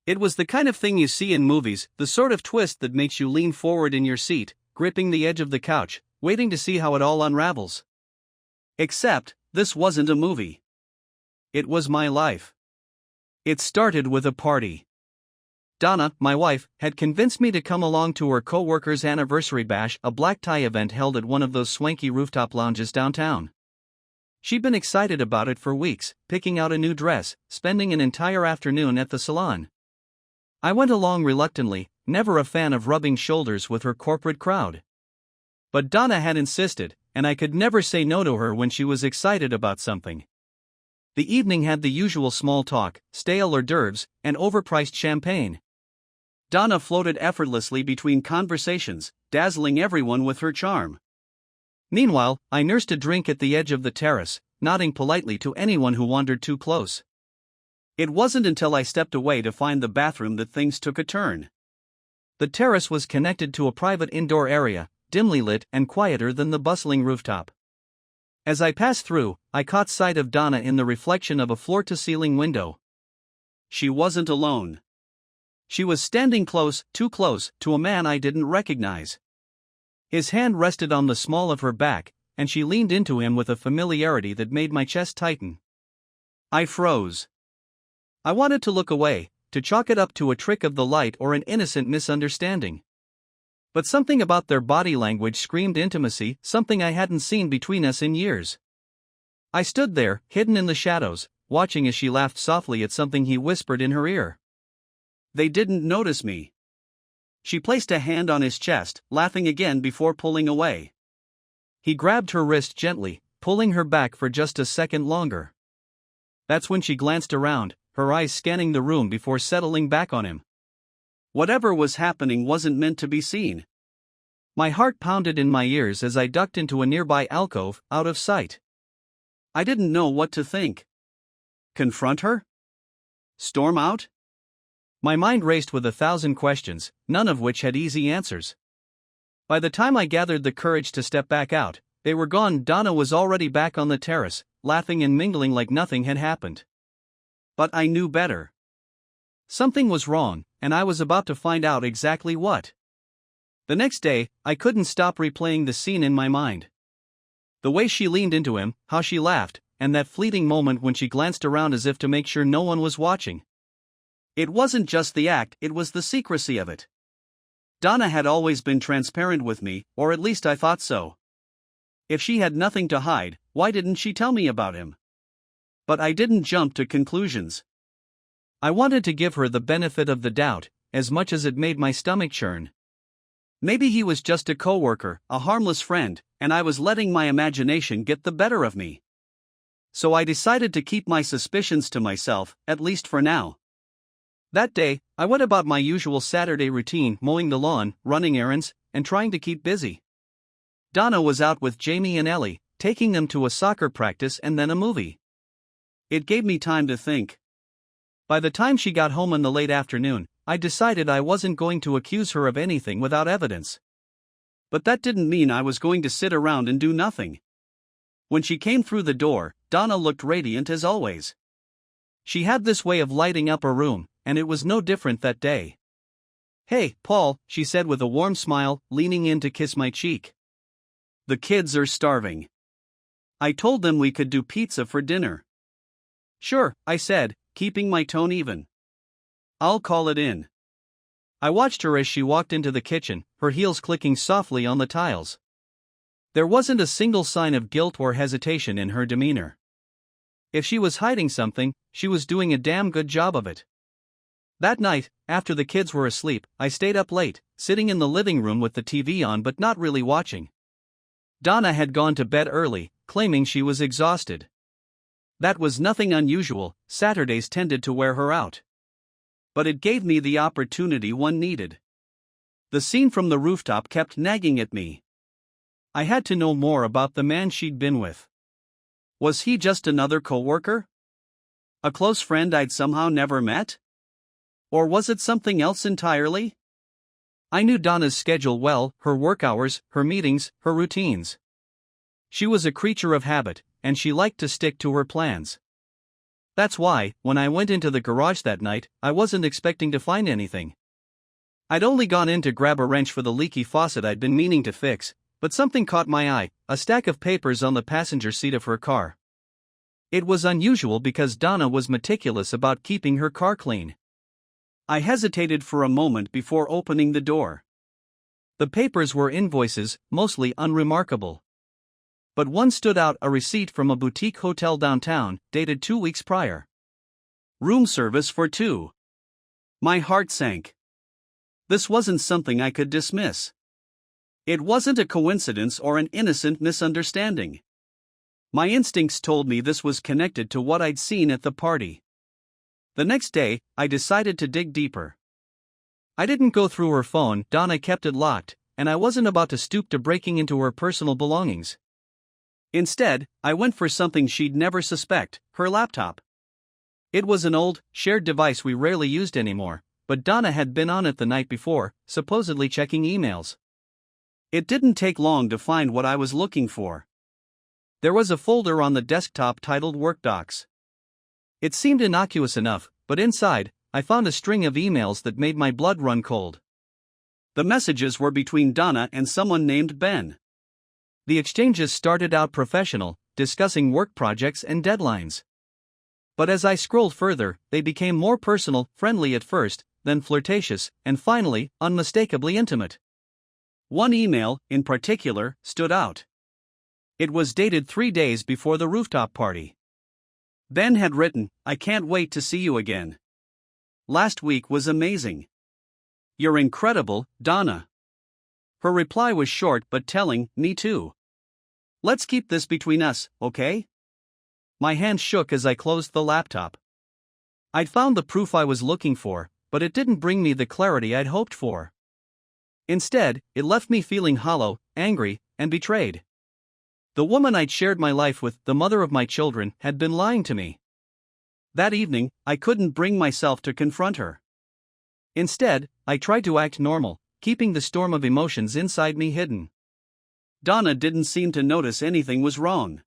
It was the kind of thing you see in movies, the sort of twist that makes you lean forward in your seat, gripping the edge of the couch, waiting to see how it all unravels. Except, this wasn't a movie. It was my life. It started with a party. Donna, my wife, had convinced me to come along to her co-worker's anniversary bash, a black tie event held at one of those swanky rooftop lounges downtown. She'd been excited about it for weeks, picking out a new dress, spending an entire afternoon at the salon. I went along reluctantly, never a fan of rubbing shoulders with her corporate crowd. But Donna had insisted, and I could never say no to her when she was excited about something. The evening had the usual small talk, stale hors d'oeuvres, and overpriced champagne. Donna floated effortlessly between conversations, dazzling everyone with her charm. Meanwhile, I nursed a drink at the edge of the terrace, nodding politely to anyone who wandered too close. It wasn't until I stepped away to find the bathroom that things took a turn. The terrace was connected to a private indoor area, dimly lit and quieter than the bustling rooftop. As I passed through, I caught sight of Donna in the reflection of a floor-to-ceiling window. She wasn't alone. She was standing close, too close, to a man I didn't recognize. His hand rested on the small of her back, and she leaned into him with a familiarity that made my chest tighten. I froze. I wanted to look away, to chalk it up to a trick of the light or an innocent misunderstanding. But something about their body language screamed intimacy, something I hadn't seen between us in years. I stood there, hidden in the shadows, watching as she laughed softly at something he whispered in her ear. They didn't notice me. She placed a hand on his chest, laughing again before pulling away. He grabbed her wrist gently, pulling her back for just a second longer. That's when she glanced around, her eyes scanning the room before settling back on him. Whatever was happening wasn't meant to be seen. My heart pounded in my ears as I ducked into a nearby alcove, out of sight. I didn't know what to think. Confront her? Storm out? My mind raced with 1,000 questions, none of which had easy answers. By the time I gathered the courage to step back out, they were gone. Donna was already back on the terrace, laughing and mingling like nothing had happened. But I knew better. Something was wrong, and I was about to find out exactly what. The next day, I couldn't stop replaying the scene in my mind. The way she leaned into him, how she laughed, and that fleeting moment when she glanced around as if to make sure no one was watching. It wasn't just the act, it was the secrecy of it. Donna had always been transparent with me, or at least I thought so. If she had nothing to hide, why didn't she tell me about him? But I didn't jump to conclusions. I wanted to give her the benefit of the doubt, as much as it made my stomach churn. Maybe he was just a coworker, a harmless friend, and I was letting my imagination get the better of me. So I decided to keep my suspicions to myself, at least for now. That day, I went about my usual Saturday routine, mowing the lawn, running errands, and trying to keep busy. Donna was out with Jamie and Ellie, taking them to a soccer practice and then a movie. It gave me time to think. By the time she got home in the late afternoon, I decided I wasn't going to accuse her of anything without evidence. But that didn't mean I was going to sit around and do nothing. When she came through the door, Donna looked radiant as always. She had this way of lighting up a room, and it was no different that day. "Hey, Paul," she said with a warm smile, leaning in to kiss my cheek. "The kids are starving. I told them we could do pizza for dinner." "Sure," I said, keeping my tone even. "I'll call it in." I watched her as she walked into the kitchen, her heels clicking softly on the tiles. There wasn't a single sign of guilt or hesitation in her demeanor. If she was hiding something, she was doing a damn good job of it. That night, after the kids were asleep, I stayed up late, sitting in the living room with the TV on but not really watching. Donna had gone to bed early, claiming she was exhausted. That was nothing unusual, Saturdays tended to wear her out. But it gave me the opportunity one needed. The scene from the rooftop kept nagging at me. I had to know more about the man she'd been with. Was he just another coworker? A close friend I'd somehow never met? Or was it something else entirely? I knew Donna's schedule well, her work hours, her meetings, her routines. She was a creature of habit, and she liked to stick to her plans. That's why, when I went into the garage that night, I wasn't expecting to find anything. I'd only gone in to grab a wrench for the leaky faucet I'd been meaning to fix, but something caught my eye: a stack of papers on the passenger seat of her car. It was unusual because Donna was meticulous about keeping her car clean. I hesitated for a moment before opening the door. The papers were invoices, mostly unremarkable. But one stood out: a receipt from a boutique hotel downtown, dated 2 weeks prior. Room service for 2. My heart sank. This wasn't something I could dismiss. It wasn't a coincidence or an innocent misunderstanding. My instincts told me this was connected to what I'd seen at the party. The next day, I decided to dig deeper. I didn't go through her phone. Donna kept it locked, and I wasn't about to stoop to breaking into her personal belongings. Instead, I went for something she'd never suspect: her laptop. It was an old, shared device we rarely used anymore, but Donna had been on it the night before, supposedly checking emails. It didn't take long to find what I was looking for. There was a folder on the desktop titled Work Docs. It seemed innocuous enough, but inside, I found a string of emails that made my blood run cold. The messages were between Donna and someone named Ben. The exchanges started out professional, discussing work projects and deadlines. But as I scrolled further, they became more personal, friendly at first, then flirtatious, and finally, unmistakably intimate. One email, in particular, stood out. It was dated 3 days before the rooftop party. Ben had written, "I can't wait to see you again. Last week was amazing. You're incredible, Donna." Her reply was short but telling: "Me too. Let's keep this between us, okay?" My hand shook as I closed the laptop. I'd found the proof I was looking for, but it didn't bring me the clarity I'd hoped for. Instead, it left me feeling hollow, angry, and betrayed. The woman I'd shared my life with, the mother of my children, had been lying to me. That evening, I couldn't bring myself to confront her. Instead, I tried to act normal, keeping the storm of emotions inside me hidden. Donna didn't seem to notice anything was wrong.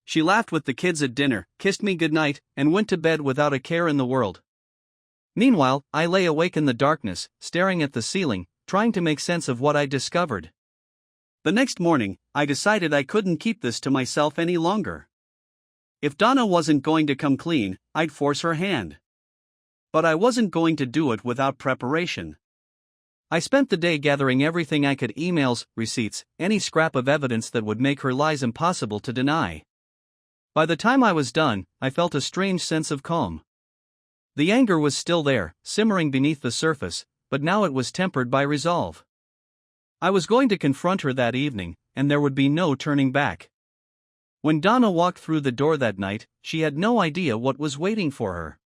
She laughed with the kids at dinner, kissed me goodnight, and went to bed without a care in the world. Meanwhile, I lay awake in the darkness, staring at the ceiling, trying to make sense of what I'd discovered. The next morning, I decided I couldn't keep this to myself any longer. If Donna wasn't going to come clean, I'd force her hand. But I wasn't going to do it without preparation. I spent the day gathering everything I could: emails, receipts, any scrap of evidence that would make her lies impossible to deny. By the time I was done, I felt a strange sense of calm. The anger was still there, simmering beneath the surface, but now it was tempered by resolve. I was going to confront her that evening, and there would be no turning back. When Donna walked through the door that night, she had no idea what was waiting for her.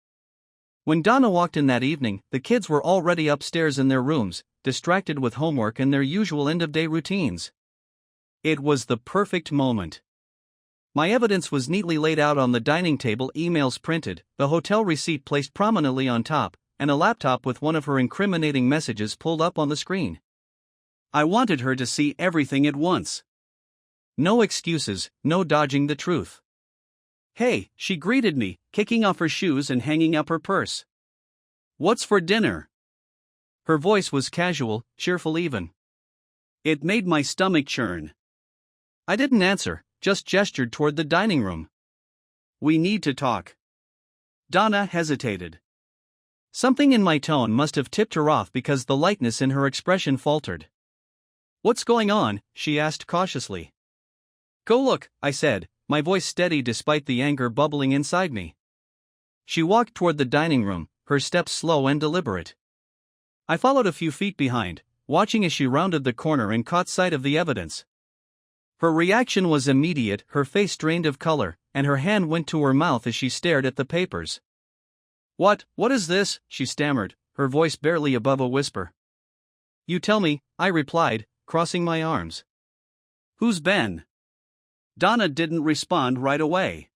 When Donna walked in that evening, the kids were already upstairs in their rooms, distracted with homework and their usual end-of-day routines. It was the perfect moment. My evidence was neatly laid out on the dining table: emails printed, the hotel receipt placed prominently on top, and a laptop with one of her incriminating messages pulled up on the screen. I wanted her to see everything at once. No excuses, no dodging the truth. "Hey," she greeted me, kicking off her shoes and hanging up her purse. "What's for dinner?" Her voice was casual, cheerful even. It made my stomach churn. I didn't answer, just gestured toward the dining room. "We need to talk." Donna hesitated. Something in my tone must have tipped her off because the lightness in her expression faltered. "What's going on?" she asked cautiously. "Go look," I said, my voice steady despite the anger bubbling inside me. She walked toward the dining room, her steps slow and deliberate. I followed a few feet behind, watching as she rounded the corner and caught sight of the evidence. Her reaction was immediate: her face drained of color, and her hand went to her mouth as she stared at the papers. What is this?" she stammered, her voice barely above a whisper. "You tell me," I replied, crossing my arms. "Who's Ben?" Donna didn't respond right away.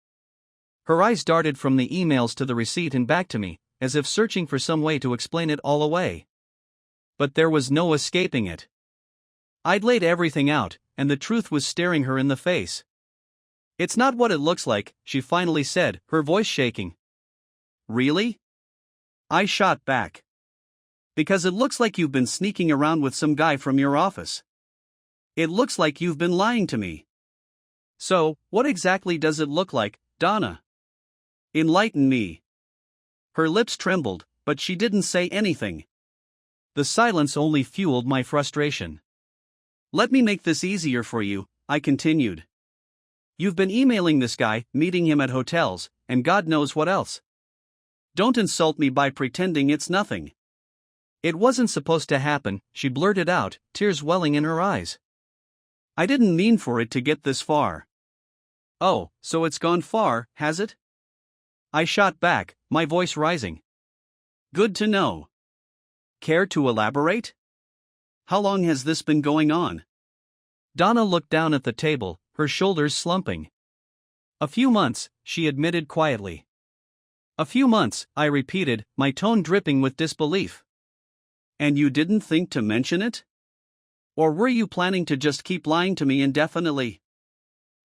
Her eyes darted from the emails to the receipt and back to me, as if searching for some way to explain it all away. But there was no escaping it. I'd laid everything out, and the truth was staring her in the face. It's not what it looks like, she finally said, her voice shaking. Really? I shot back. Because it looks like you've been sneaking around with some guy from your office. It looks like you've been lying to me. So, what exactly does it look like, Donna? Enlighten me. Her lips trembled, but she didn't say anything. The silence only fueled my frustration. Let me make this easier for you, I continued. You've been emailing this guy, meeting him at hotels, and God knows what else. Don't insult me by pretending it's nothing. It wasn't supposed to happen, she blurted out, tears welling in her eyes. I didn't mean for it to get this far. Oh, so it's gone far, has it? I shot back, my voice rising. Good to know. Care to elaborate? How long has this been going on? Donna looked down at the table, her shoulders slumping. A few months, she admitted quietly. A few months, I repeated, my tone dripping with disbelief. And you didn't think to mention it? Or were you planning to just keep lying to me indefinitely?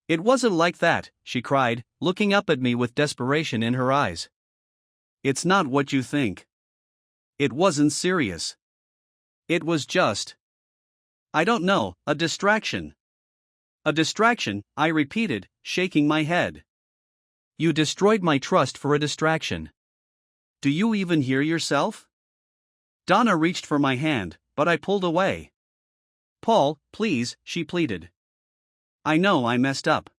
It wasn't like that, she cried, looking up at me with desperation in her eyes. It's not what you think. It wasn't serious. It was just, I don't know, a distraction. A distraction, I repeated, shaking my head. You destroyed my trust for a distraction. Do you even hear yourself? Donna reached for my hand, but I pulled away. Paul, please, she pleaded. I know I messed up.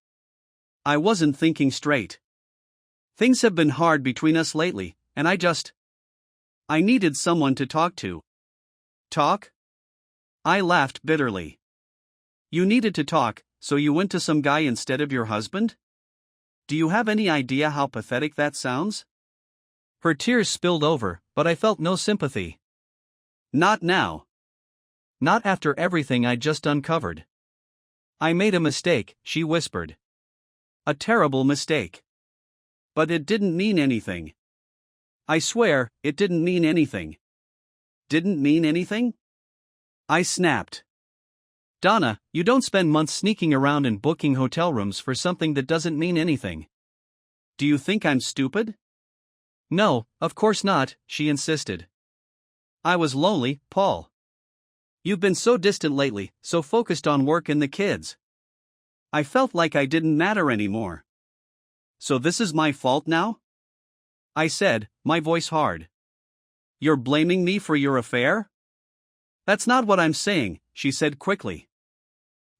I wasn't thinking straight. Things have been hard between us lately, and I needed someone to talk to. Talk? I laughed bitterly. You needed to talk, so you went to some guy instead of your husband? Do you have any idea how pathetic that sounds? Her tears spilled over, but I felt no sympathy. Not now. Not after everything I just uncovered. I made a mistake, she whispered. A terrible mistake. But it didn't mean anything. I swear, it didn't mean anything. Didn't mean anything? I snapped. Donna, you don't spend months sneaking around and booking hotel rooms for something that doesn't mean anything. Do you think I'm stupid? No, of course not, she insisted. I was lonely, Paul. You've been so distant lately, so focused on work and the kids. I felt like I didn't matter anymore. So this is my fault now? I said, my voice hard. You're blaming me for your affair? That's not what I'm saying, she said quickly.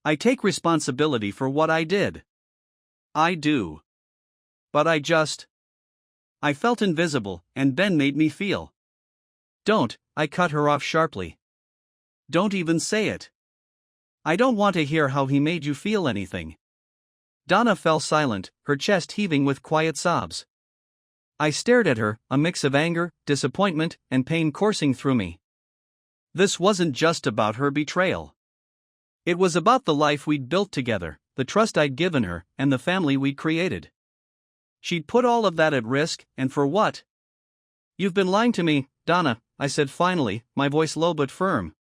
I take responsibility for what I did. I do. But I felt invisible, and Ben made me feel. Don't, I cut her off sharply. Don't even say it. I don't want to hear how he made you feel anything. Donna fell silent, her chest heaving with quiet sobs. I stared at her, a mix of anger, disappointment, and pain coursing through me. This wasn't just about her betrayal. It was about the life we'd built together, the trust I'd given her, and the family we'd created. She'd put all of that at risk, and for what? You've been lying to me, Donna, I said finally, my voice low but firm.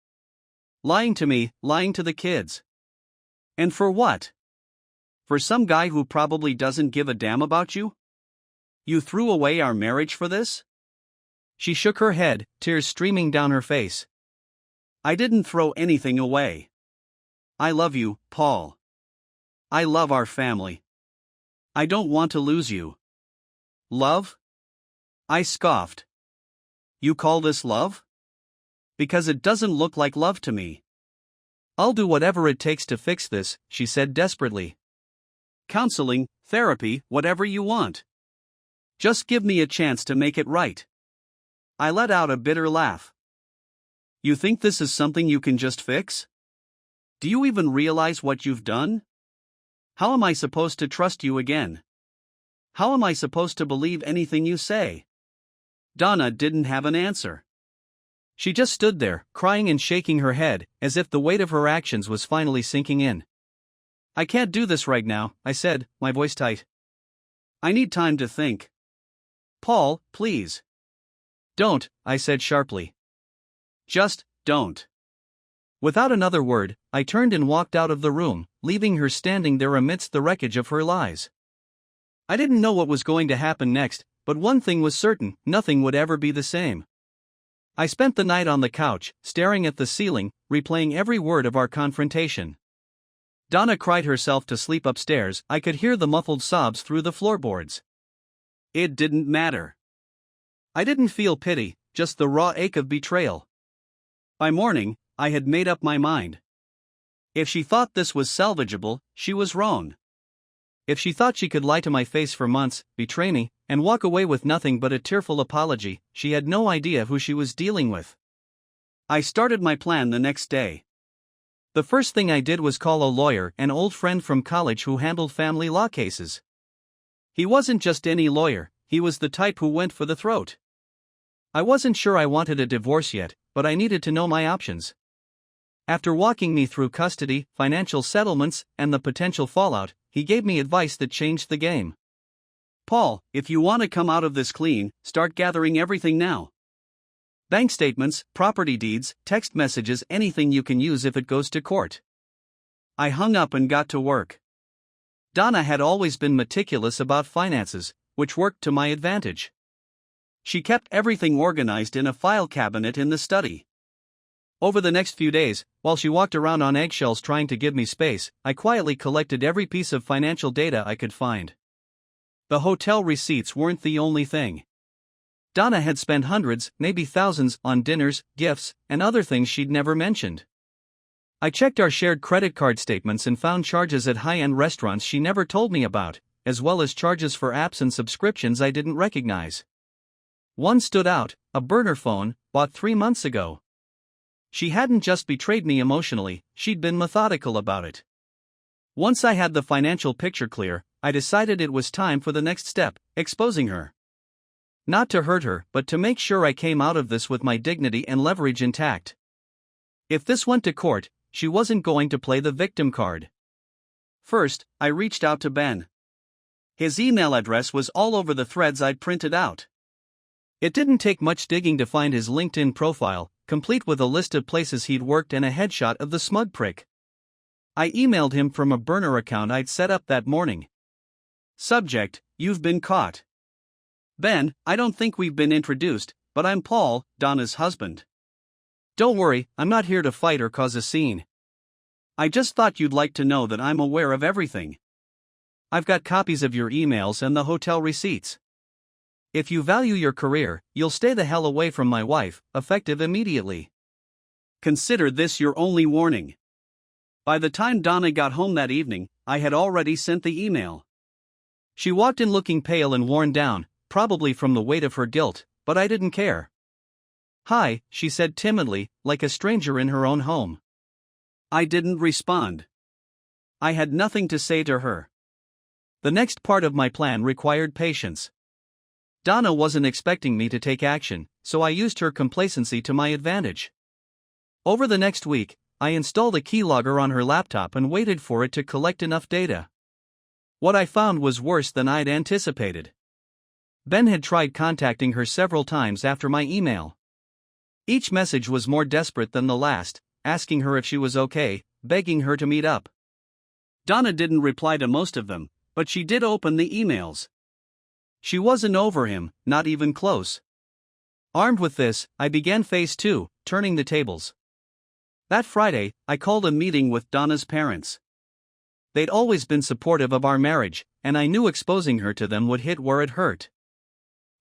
Lying to me, lying to the kids. And for what? For some guy who probably doesn't give a damn about you? You threw away our marriage for this? She shook her head, tears streaming down her face. I didn't throw anything away. I love you, Paul. I love our family. I don't want to lose you. Love? I scoffed. You call this love? Because it doesn't look like love to me. I'll do whatever it takes to fix this, she said desperately. Counseling, therapy, whatever you want. Just give me a chance to make it right. I let out a bitter laugh. You think this is something you can just fix? Do you even realize what you've done? How am I supposed to trust you again? How am I supposed to believe anything you say? Donna didn't have an answer. She just stood there, crying and shaking her head, as if the weight of her actions was finally sinking in. I can't do this right now, I said, my voice tight. I need time to think. Paul, please. Don't, I said sharply. Just, don't. Without another word, I turned and walked out of the room, leaving her standing there amidst the wreckage of her lies. I didn't know what was going to happen next, but one thing was certain: nothing would ever be the same. I spent the night on the couch, staring at the ceiling, replaying every word of our confrontation. Donna cried herself to sleep upstairs. I could hear the muffled sobs through the floorboards. It didn't matter. I didn't feel pity, just the raw ache of betrayal. By morning, I had made up my mind. If she thought this was salvageable, she was wrong. If she thought she could lie to my face for months, betray me, and walk away with nothing but a tearful apology, she had no idea who she was dealing with. I started my plan the next day. The first thing I did was call a lawyer, an old friend from college who handled family law cases. He wasn't just any lawyer, he was the type who went for the throat. I wasn't sure I wanted a divorce yet, but I needed to know my options. After walking me through custody, financial settlements, and the potential fallout, he gave me advice that changed the game. Paul, if you want to come out of this clean, start gathering everything now. Bank statements, property deeds, text messages, anything you can use if it goes to court. I hung up and got to work. Donna had always been meticulous about finances, which worked to my advantage. She kept everything organized in a file cabinet in the study. Over the next few days, while she walked around on eggshells trying to give me space, I quietly collected every piece of financial data I could find. The hotel receipts weren't the only thing. Donna had spent hundreds, maybe thousands, on dinners, gifts, and other things she'd never mentioned. I checked our shared credit card statements and found charges at high-end restaurants she never told me about, as well as charges for apps and subscriptions I didn't recognize. One stood out: a burner phone, bought 3 months ago. She hadn't just betrayed me emotionally, she'd been methodical about it. Once I had the financial picture clear, I decided it was time for the next step: exposing her. Not to hurt her, but to make sure I came out of this with my dignity and leverage intact. If this went to court, she wasn't going to play the victim card. First, I reached out to Ben. His email address was all over the threads I'd printed out. It didn't take much digging to find his LinkedIn profile, complete with a list of places he'd worked and a headshot of the smug prick. I emailed him from a burner account I'd set up that morning. Subject: You've been caught. Ben, I don't think we've been introduced, but I'm Paul, Donna's husband. Don't worry, I'm not here to fight or cause a scene. I just thought you'd like to know that I'm aware of everything. I've got copies of your emails and the hotel receipts. If you value your career, you'll stay the hell away from my wife, effective immediately. Consider this your only warning. By the time Donna got home that evening, I had already sent the email. She walked in looking pale and worn down, probably from the weight of her guilt, but I didn't care. Hi, she said timidly, like a stranger in her own home. I didn't respond. I had nothing to say to her. The next part of my plan required patience. Donna wasn't expecting me to take action, so I used her complacency to my advantage. Over the next week, I installed a keylogger on her laptop and waited for it to collect enough data. What I found was worse than I'd anticipated. Ben had tried contacting her several times after my email. Each message was more desperate than the last, asking her if she was okay, begging her to meet up. Donna didn't reply to most of them, but she did open the emails. She wasn't over him, not even close. Armed with this, I began phase 2, turning the tables. That Friday, I called a meeting with Donna's parents. They'd always been supportive of our marriage, and I knew exposing her to them would hit where it hurt.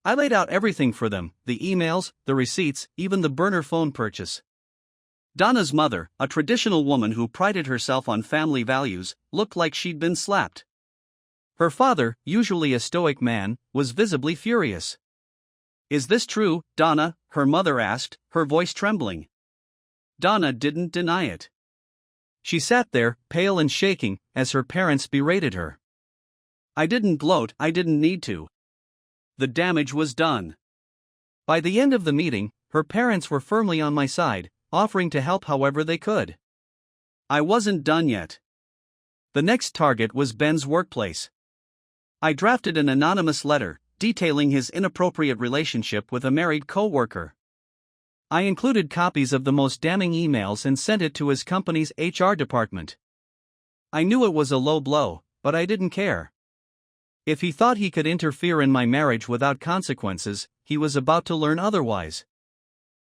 I laid out everything for them: the emails, the receipts, even the burner phone purchase. Donna's mother, a traditional woman who prided herself on family values, looked like she'd been slapped. Her father, usually a stoic man, was visibly furious. Is this true, Donna? Her mother asked, her voice trembling. Donna didn't deny it. She sat there, pale and shaking, as her parents berated her. I didn't gloat, I didn't need to. The damage was done. By the end of the meeting, her parents were firmly on my side, offering to help however they could. I wasn't done yet. The next target was Ben's workplace. I drafted an anonymous letter, detailing his inappropriate relationship with a married co-worker. I included copies of the most damning emails and sent it to his company's HR department. I knew it was a low blow, but I didn't care. If he thought he could interfere in my marriage without consequences, he was about to learn otherwise.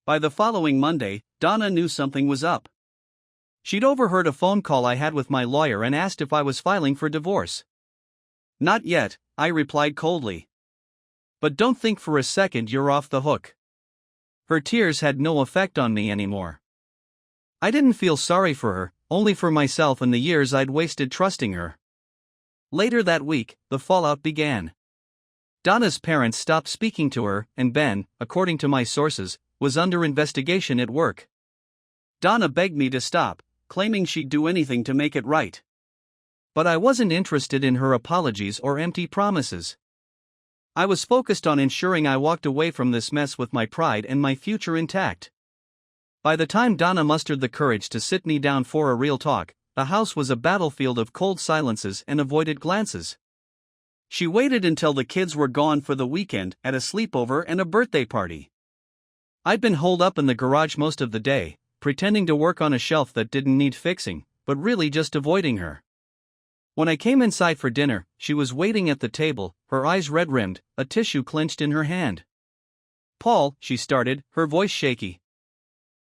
By the following Monday, Donna knew something was up. She'd overheard a phone call I had with my lawyer and asked if I was filing for divorce. Not yet, I replied coldly. But don't think for a second you're off the hook. Her tears had no effect on me anymore. I didn't feel sorry for her, only for myself and the years I'd wasted trusting her. Later that week, the fallout began. Donna's parents stopped speaking to her, and Ben, according to my sources, was under investigation at work. Donna begged me to stop, claiming she'd do anything to make it right. But I wasn't interested in her apologies or empty promises. I was focused on ensuring I walked away from this mess with my pride and my future intact. By the time Donna mustered the courage to sit me down for a real talk, the house was a battlefield of cold silences and avoided glances. She waited until the kids were gone for the weekend at a sleepover and a birthday party. I'd been holed up in the garage most of the day, pretending to work on a shelf that didn't need fixing, but really just avoiding her. When I came inside for dinner, she was waiting at the table, her eyes red-rimmed, a tissue clenched in her hand. "Paul," she started, her voice shaky.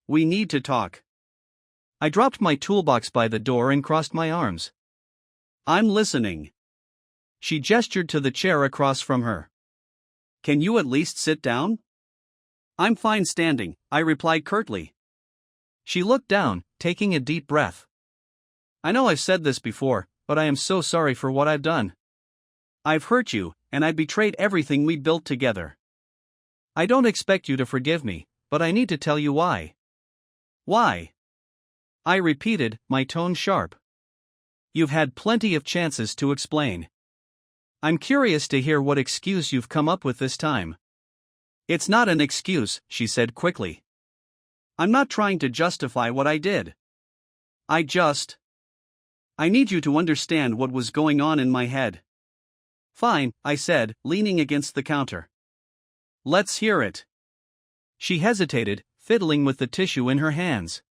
"We need to talk." I dropped my toolbox by the door and crossed my arms. "I'm listening." She gestured to the chair across from her. "Can you at least sit down?" "I'm fine standing," I replied curtly. She looked down, taking a deep breath. "I know I've said this before, but I am so sorry for what I've done. I've hurt you, and I betrayed everything we built together. I don't expect you to forgive me, but I need to tell you why." "Why?" I repeated, my tone sharp. "You've had plenty of chances to explain. I'm curious to hear what excuse you've come up with this time." "It's not an excuse," she said quickly. "I'm not trying to justify what I did. I need you to understand what was going on in my head." "Fine," I said, leaning against the counter. "Let's hear it." She hesitated, fiddling with the tissue in her hands.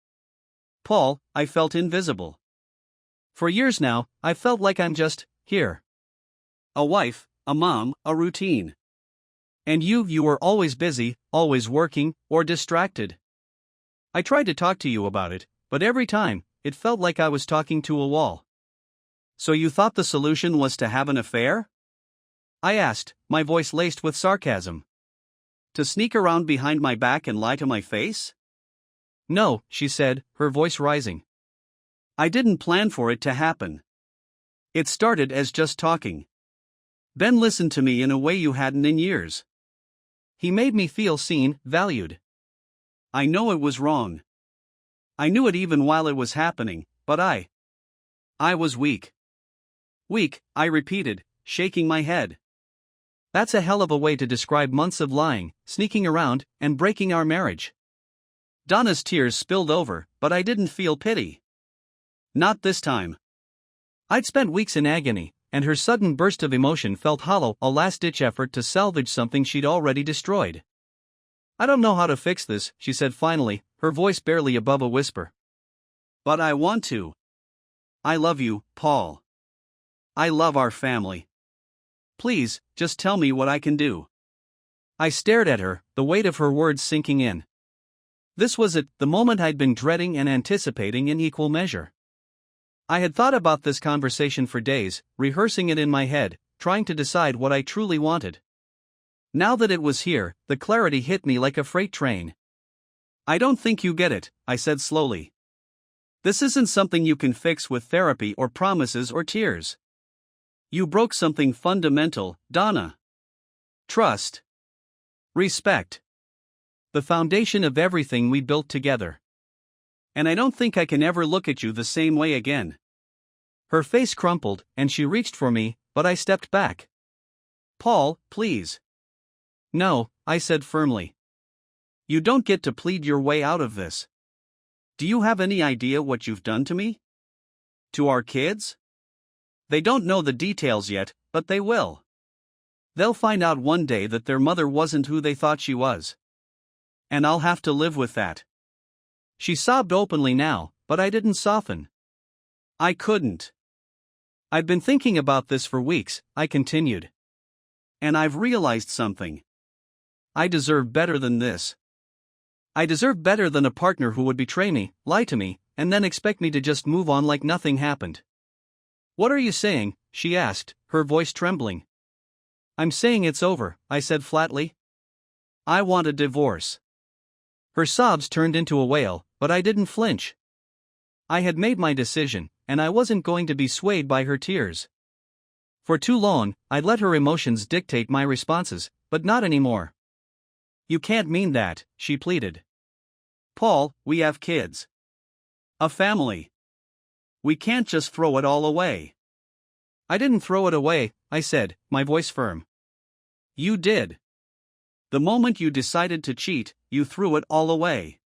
"Paul, I felt invisible. For years now, I felt like I'm just here. A wife, a mom, a routine. And you were always busy, always working, or distracted. I tried to talk to you about it, but every time, it felt like I was talking to a wall." "So you thought the solution was to have an affair?" I asked, my voice laced with sarcasm. "To sneak around behind my back and lie to my face?" "No," she said, her voice rising. "I didn't plan for it to happen. It started as just talking. Ben listened to me in a way you hadn't in years. He made me feel seen, valued. I know it was wrong. I knew it even while it was happening, but I was weak." "Weak," I repeated, shaking my head. That's a hell of a way to describe months of lying, sneaking around, and breaking our marriage. Donna's tears spilled over, but I didn't feel pity. Not this time. I'd spent weeks in agony, and her sudden burst of emotion felt hollow, a last-ditch effort to salvage something she'd already destroyed. "I don't know how to fix this," she said finally, her voice barely above a whisper. "But I want to. I love you, Paul. I love our family. Please, just tell me what I can do." I stared at her, the weight of her words sinking in. This was it, the moment I'd been dreading and anticipating in equal measure. I had thought about this conversation for days, rehearsing it in my head, trying to decide what I truly wanted. Now that it was here, the clarity hit me like a freight train. "I don't think you get it," I said slowly. "This isn't something you can fix with therapy or promises or tears. You broke something fundamental, Donna. Trust. Respect. The foundation of everything we built together. And I don't think I can ever look at you the same way again." Her face crumpled, and she reached for me, but I stepped back. "Paul, please." "No," I said firmly. "You don't get to plead your way out of this. Do you have any idea what you've done to me? To our kids? They don't know the details yet, but they will. They'll find out one day that their mother wasn't who they thought she was. And I'll have to live with that. She sobbed openly now, but I didn't soften. I couldn't. I've been thinking about this for weeks, I continued. And I've realized something. I deserve better than this. I deserve better than a partner who would betray me, lie to me, and then expect me to just move on like nothing happened. What are you saying? She asked, her voice trembling. I'm saying it's over, I said flatly. I want a divorce. Her sobs turned into a wail, but I didn't flinch. I had made my decision, and I wasn't going to be swayed by her tears. For too long, I'd let her emotions dictate my responses, but not anymore. You can't mean that, she pleaded. Paul, we have kids. A family. We can't just throw it all away. I didn't throw it away, I said, my voice firm. You did. The moment you decided to cheat, you threw it all away.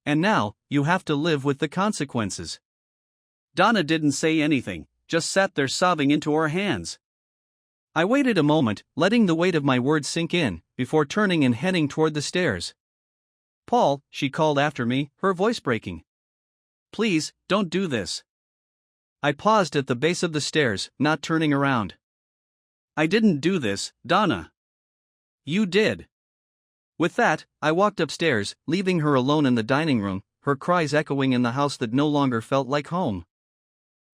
And now, you have to live with the consequences. Donna didn't say anything, just sat there sobbing into her hands. I waited a moment, letting the weight of my words sink in, before turning and heading toward the stairs. Paul, she called after me, her voice breaking. Please, don't do this. I paused at the base of the stairs, not turning around. I didn't do this, Donna. You did. With that, I walked upstairs, leaving her alone in the dining room, her cries echoing in the house that no longer felt like home.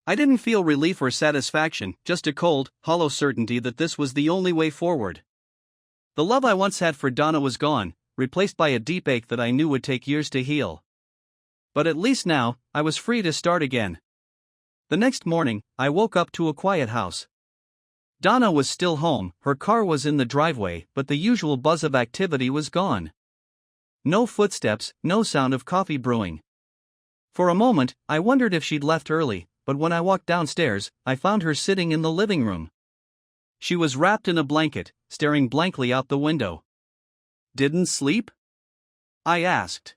I didn't feel relief or satisfaction, just a cold, hollow certainty that this was the only way forward. The love I once had for Donna was gone, replaced by a deep ache that I knew would take years to heal. But at least now, I was free to start again. The next morning, I woke up to a quiet house. Donna was still home, her car was in the driveway, but the usual buzz of activity was gone. No footsteps, no sound of coffee brewing. For a moment, I wondered if she'd left early, but when I walked downstairs, I found her sitting in the living room. She was wrapped in a blanket, staring blankly out the window. Didn't sleep? I asked.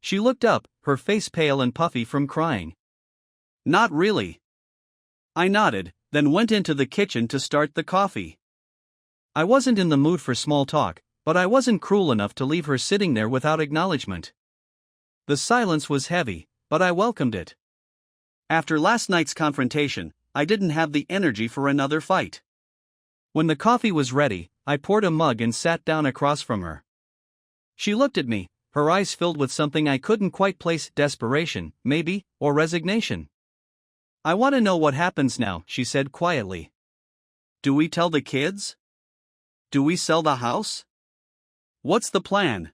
She looked up, her face pale and puffy from crying. Not really. I nodded, then went into the kitchen to start the coffee. I wasn't in the mood for small talk, but I wasn't cruel enough to leave her sitting there without acknowledgement. The silence was heavy, but I welcomed it. After last night's confrontation, I didn't have the energy for another fight. When the coffee was ready, I poured a mug and sat down across from her. She looked at me, her eyes filled with something I couldn't quite place, desperation, maybe, or resignation. I want to know what happens now, she said quietly. Do we tell the kids? Do we sell the house? What's the plan?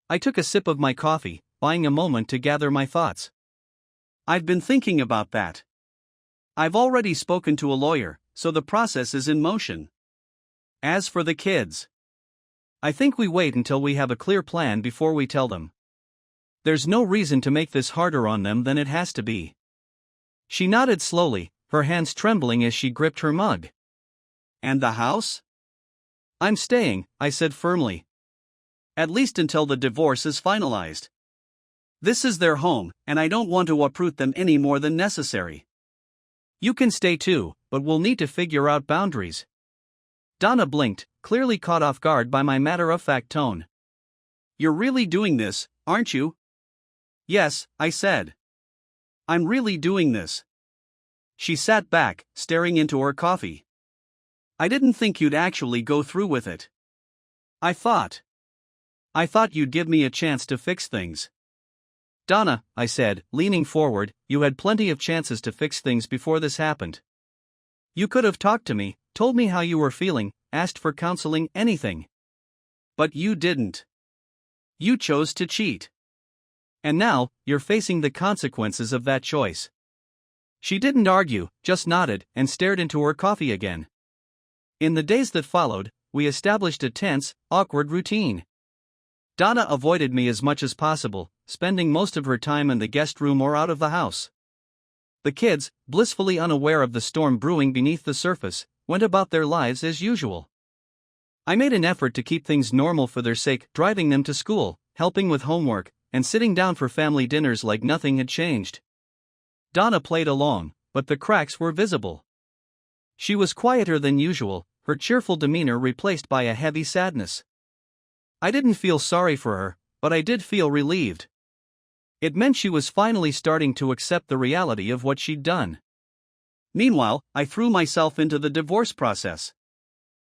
I took a sip of my coffee, buying a moment to gather my thoughts. I've been thinking about that. I've already spoken to a lawyer, so the process is in motion. As for the kids, I think we wait until we have a clear plan before we tell them. There's no reason to make this harder on them than it has to be. She nodded slowly, her hands trembling as she gripped her mug. And the house? I'm staying, I said firmly. At least until the divorce is finalized. This is their home, and I don't want to uproot them any more than necessary. You can stay too, but we'll need to figure out boundaries. Donna blinked, clearly caught off guard by my matter-of-fact tone. You're really doing this, aren't you? Yes, I said. I'm really doing this. She sat back, staring into her coffee. I didn't think you'd actually go through with it. I thought you'd give me a chance to fix things. Donna, I said, leaning forward, you had plenty of chances to fix things before this happened. You could have talked to me, told me how you were feeling, asked for counseling, anything. But you didn't. You chose to cheat. And now, you're facing the consequences of that choice. She didn't argue, just nodded, and stared into her coffee again. In the days that followed, we established a tense, awkward routine. Donna avoided me as much as possible, spending most of her time in the guest room or out of the house. The kids, blissfully unaware of the storm brewing beneath the surface, went about their lives as usual. I made an effort to keep things normal for their sake, driving them to school, helping with homework, and sitting down for family dinners like nothing had changed. Donna played along, but the cracks were visible. She was quieter than usual, her cheerful demeanor replaced by a heavy sadness. I didn't feel sorry for her, but I did feel relieved. It meant she was finally starting to accept the reality of what she'd done. Meanwhile, I threw myself into the divorce process.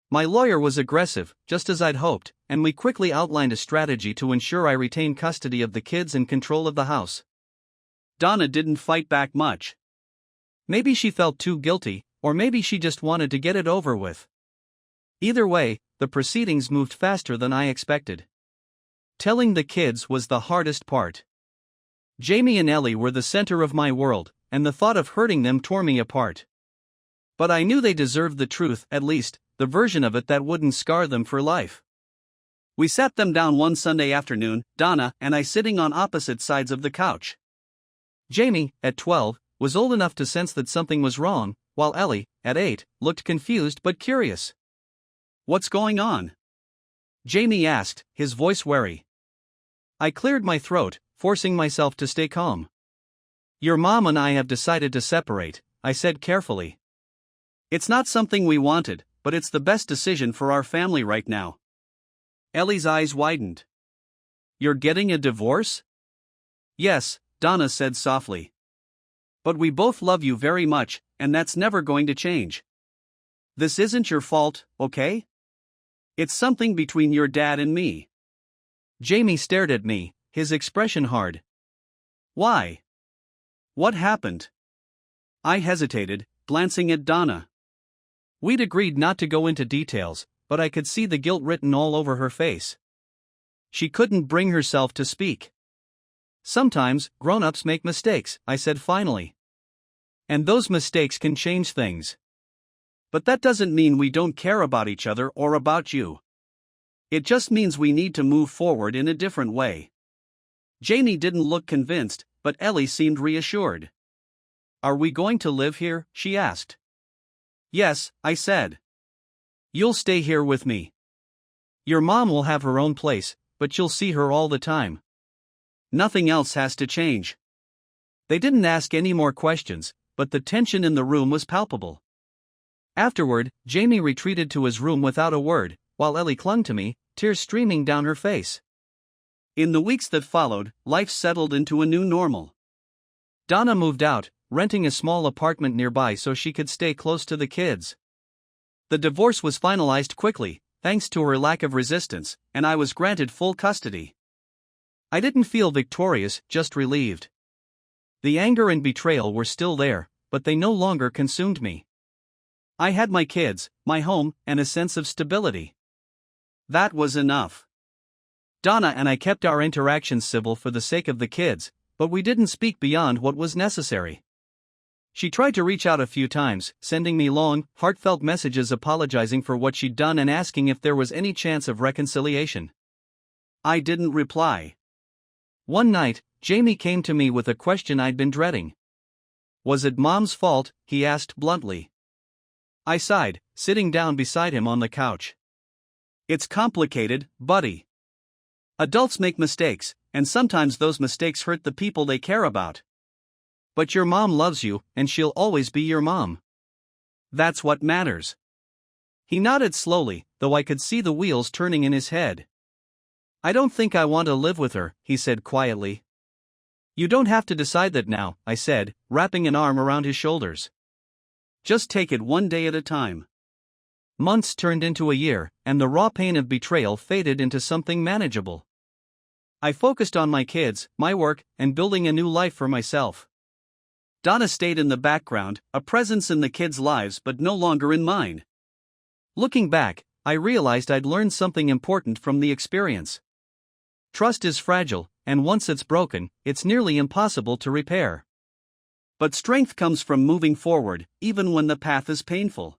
My lawyer was aggressive, just as I'd hoped, and we quickly outlined a strategy to ensure I retain custody of the kids and control of the house. Donna didn't fight back much. Maybe she felt too guilty, or maybe she just wanted to get it over with. Either way, the proceedings moved faster than I expected. Telling the kids was the hardest part. Jamie and Ellie were the center of my world, and the thought of hurting them tore me apart. But I knew they deserved the truth, at least, the version of it that wouldn't scar them for life. We sat them down one Sunday afternoon, Donna and I sitting on opposite sides of the couch. Jamie, at 12, was old enough to sense that something was wrong, while Ellie, at 8, looked confused but curious. "What's going on?" Jamie asked, his voice wary. I cleared my throat, forcing myself to stay calm. "Your mom and I have decided to separate," I said carefully. "It's not something we wanted, but it's the best decision for our family right now." Ellie's eyes widened. "You're getting a divorce?" "Yes," Donna said softly. "But we both love you very much, and that's never going to change. This isn't your fault, okay? It's something between your dad and me." Jamie stared at me, his expression hard. "Why? What happened?" I hesitated, glancing at Donna. We'd agreed not to go into details, but I could see the guilt written all over her face. She couldn't bring herself to speak. "Sometimes, grown-ups make mistakes," I said finally. "And those mistakes can change things. But that doesn't mean we don't care about each other or about you. It just means we need to move forward in a different way." Jamie didn't look convinced, but Ellie seemed reassured. "Are we going to live here?" she asked. "Yes," I said. "You'll stay here with me. Your mom will have her own place, but you'll see her all the time. Nothing else has to change." They didn't ask any more questions, but the tension in the room was palpable. Afterward, Jamie retreated to his room without a word, while Ellie clung to me, tears streaming down her face. In the weeks that followed, life settled into a new normal. Donna moved out, renting a small apartment nearby so she could stay close to the kids. The divorce was finalized quickly, thanks to her lack of resistance, and I was granted full custody. I didn't feel victorious, just relieved. The anger and betrayal were still there, but they no longer consumed me. I had my kids, my home, and a sense of stability. That was enough. Donna and I kept our interactions civil for the sake of the kids, but we didn't speak beyond what was necessary. She tried to reach out a few times, sending me long, heartfelt messages apologizing for what she'd done and asking if there was any chance of reconciliation. I didn't reply. One night, Jamie came to me with a question I'd been dreading. "Was it Mom's fault?" he asked bluntly. I sighed, sitting down beside him on the couch. "It's complicated, buddy. Adults make mistakes, and sometimes those mistakes hurt the people they care about. But your mom loves you, and she'll always be your mom. That's what matters." He nodded slowly, though I could see the wheels turning in his head. "I don't think I want to live with her," he said quietly. "You don't have to decide that now," I said, wrapping an arm around his shoulders. "Just take it one day at a time." Months turned into a year, and the raw pain of betrayal faded into something manageable. I focused on my kids, my work, and building a new life for myself. Donna stayed in the background, a presence in the kids' lives but no longer in mine. Looking back, I realized I'd learned something important from the experience. Trust is fragile, and once it's broken, it's nearly impossible to repair. But strength comes from moving forward, even when the path is painful.